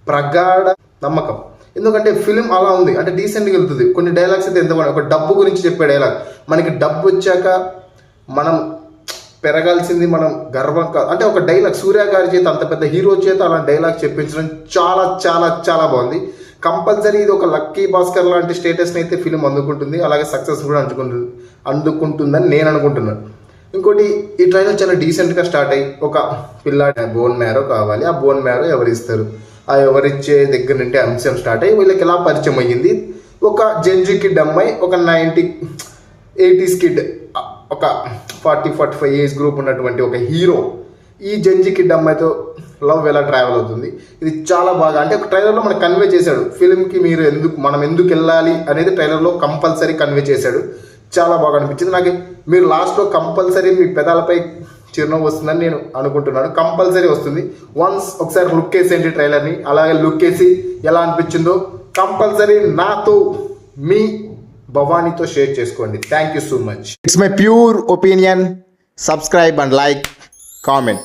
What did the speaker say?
ప్రగాఢ నమ్మకం. ఎందుకంటే ఫిలిం అలా ఉంది, అంటే డీసెంట్గా వెళ్తుంది. కొన్ని డైలాగ్స్ అయితే ఎంత ఒక డబ్బు గురించి చెప్పే డైలాగ్, మనకి డబ్బు వచ్చాక మనం పెరగాల్సింది మనం గర్వం కాదు అంటే ఒక డైలాగ్ సూర్య గారి చేత, అంత పెద్ద హీరో చేత అలా డైలాగ్ చెప్పించడం చాలా చాలా చాలా బాగుంది. కంపల్సరీ ఇది ఒక లక్కీ భాస్కర్ లాంటి స్టేటస్ని అయితే ఫిలిం అందుకుంటుంది, అలాగే సక్సెస్ కూడా అందుకుంటుందని నేను అనుకుంటున్నాను. ఇంకోటి, ఈ ట్రైలర్ చాలా డీసెంట్గా స్టార్ట్ అయ్యి ఒక పిల్లాడి బోన్ మ్యారో కావాలి, ఆ బోన్ మ్యారో ఎవరిస్తారు, ఆ ఎవరిచ్చే దగ్గర నుండి అంశం స్టార్ట్ అయ్యి వీళ్ళకి ఎలా పరిచయం అయ్యింది. ఒక జెన్జీ కిడ్ అమ్మాయి, ఒక 80s కిడ్, ఒక 40-45 ఏజ్ గ్రూప్ ఉన్నటువంటి ఒక హీరో ఈ జెన్జీ కిడ్ అమ్మాయితో లవ్ ఎలా ట్రావెల్ అవుతుంది. ఇది చాలా బాగా, అంటే ఒక ట్రైలర్లో మనకు కన్వే చేశాడు. ఫిలింకి మనం ఎందుకు వెళ్ళాలి అనేది ట్రైలర్లో కంపల్సరీ కన్వే చేశాడు. చాలా బాగా అనిపించింది నాకు. మీరు లాస్ట్లో కంపల్సరీ మీ పెదాలపై చిరునవ్వు వస్తుందని నేను అనుకుంటున్నాను. కంపల్సరీ వస్తుంది. ఒకసారి లుక్ వేసేయండి ట్రైలర్ని, అలాగే లుక్ వేసి ఎలా అనిపించిందో కంపల్సరీ నాతో మీ భవానీతో షేర్ చేసుకోండి. Thank you so much. It's my pure opinion. Subscribe and like, comment.